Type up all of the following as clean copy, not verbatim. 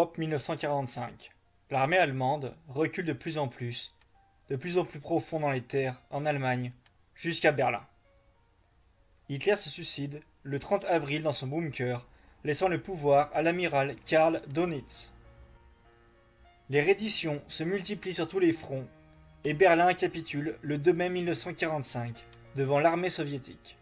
Europe 1945. L'armée allemande recule de plus en plus profond dans les terres, en Allemagne, jusqu'à Berlin. Hitler se suicide le 30 avril dans son bunker, laissant le pouvoir à l'amiral Karl Dönitz. Les redditions se multiplient sur tous les fronts et Berlin capitule le 2 mai 1945 devant l'armée soviétique.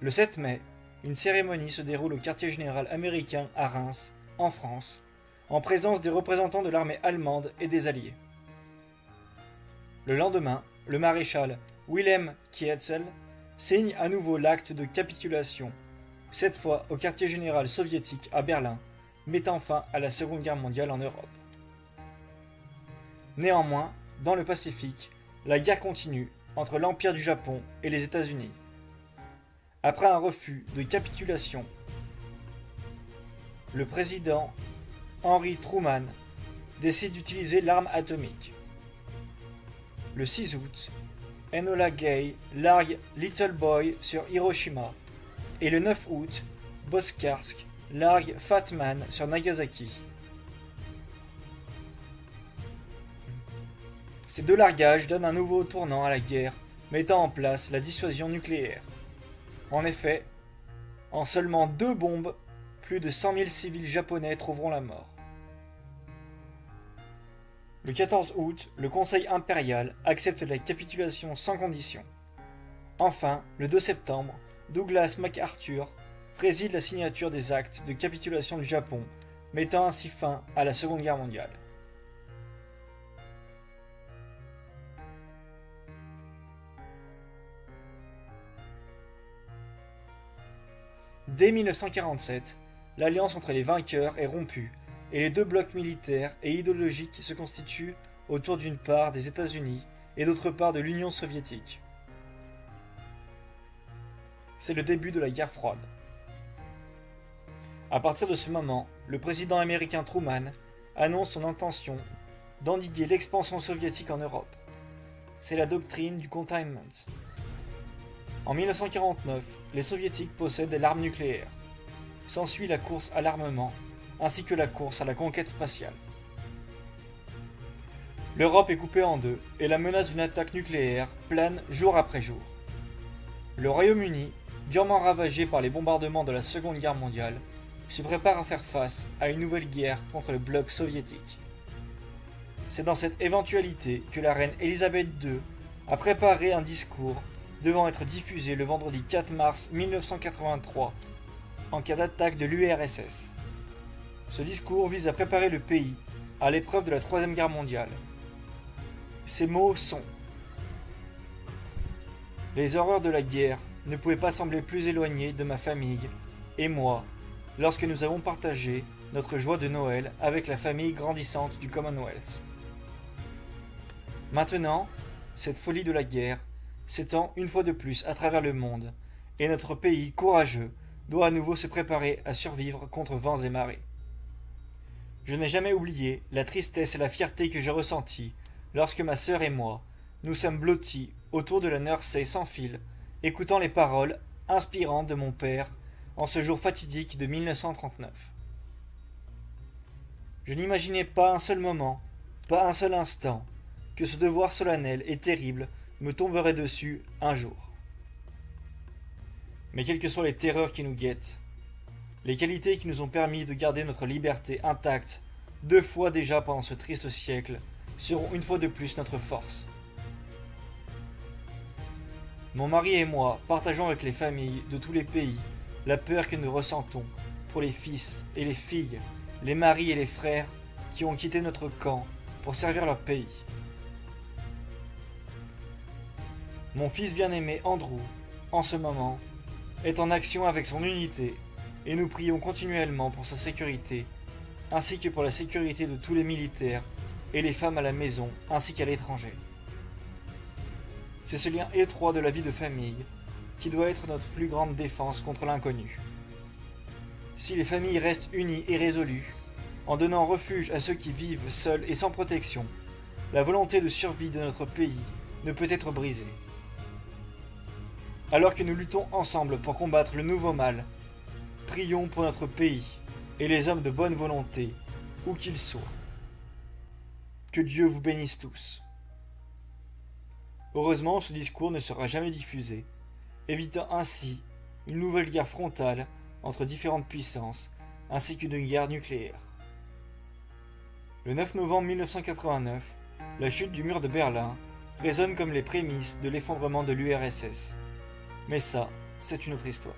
Le 7 mai, une cérémonie se déroule au quartier général américain à Reims, en France, en présence des représentants de l'armée allemande et des Alliés. Le lendemain, le maréchal Wilhelm Kietzel signe à nouveau l'acte de capitulation, cette fois au quartier général soviétique à Berlin, mettant fin à la Seconde Guerre mondiale en Europe. Néanmoins, dans le Pacifique, la guerre continue entre l'Empire du Japon et les États-Unis. Après un refus de capitulation, le président Henry Truman décide d'utiliser l'arme atomique. Le 6 août, Enola Gay largue Little Boy sur Hiroshima et le 9 août, Boskarsky largue Fat Man sur Nagasaki. Ces deux largages donnent un nouveau tournant à la guerre, mettant en place la dissuasion nucléaire. En effet, en seulement 2 bombes, plus de 100 000 civils japonais trouveront la mort. Le 14 août, le Conseil impérial accepte la capitulation sans condition. Enfin, le 2 septembre, Douglas MacArthur préside la signature des actes de capitulation du Japon, mettant ainsi fin à la Seconde Guerre mondiale. Dès 1947, l'alliance entre les vainqueurs est rompue et les deux blocs militaires et idéologiques se constituent autour d'une part des États-Unis et d'autre part de l'Union soviétique. C'est le début de la guerre froide. À partir de ce moment, le président américain Truman annonce son intention d'endiguer l'expansion soviétique en Europe. C'est la doctrine du containment. En 1949, les soviétiques possèdent l'arme nucléaire. S'ensuit la course à l'armement, ainsi que la course à la conquête spatiale. L'Europe est coupée en deux, et la menace d'une attaque nucléaire plane jour après jour. Le Royaume-Uni, durement ravagé par les bombardements de la Seconde Guerre mondiale, se prépare à faire face à une nouvelle guerre contre le bloc soviétique. C'est dans cette éventualité que la reine Elisabeth II a préparé un discours devant être diffusé le vendredi 4 mars 1983 en cas d'attaque de l'URSS. Ce discours vise à préparer le pays à l'épreuve de la Troisième Guerre mondiale. Ces mots sont: les horreurs de la guerre ne pouvaient pas sembler plus éloignées de ma famille et moi lorsque nous avons partagé notre joie de Noël avec la famille grandissante du Commonwealth. Maintenant, cette folie de la guerre s'étend une fois de plus à travers le monde, et notre pays courageux doit à nouveau se préparer à survivre contre vents et marées. Je n'ai jamais oublié la tristesse et la fierté que j'ai ressenties lorsque ma sœur et moi, nous sommes blottis autour de la Mersey sans fil, écoutant les paroles inspirantes de mon père en ce jour fatidique de 1939. Je n'imaginais pas un seul moment, pas un seul instant, que ce devoir solennel et terrible me tomberait dessus un jour. Mais quelles que soient les terreurs qui nous guettent, les qualités qui nous ont permis de garder notre liberté intacte 2 fois déjà pendant ce triste siècle seront une fois de plus notre force. Mon mari et moi partageons avec les familles de tous les pays la peur que nous ressentons pour les fils et les filles, les maris et les frères qui ont quitté notre camp pour servir leur pays. Mon fils bien-aimé Andrew, en ce moment, est en action avec son unité et nous prions continuellement pour sa sécurité, ainsi que pour la sécurité de tous les militaires et les femmes à la maison ainsi qu'à l'étranger. C'est ce lien étroit de la vie de famille qui doit être notre plus grande défense contre l'inconnu. Si les familles restent unies et résolues, en donnant refuge à ceux qui vivent seuls et sans protection, la volonté de survie de notre pays ne peut être brisée. Alors que nous luttons ensemble pour combattre le nouveau mal, prions pour notre pays, et les hommes de bonne volonté, où qu'ils soient. Que Dieu vous bénisse tous. Heureusement, ce discours ne sera jamais diffusé, évitant ainsi une nouvelle guerre frontale entre différentes puissances, ainsi qu'une guerre nucléaire. Le 9 novembre 1989, la chute du mur de Berlin résonne comme les prémices de l'effondrement de l'URSS. Mais ça, c'est une autre histoire.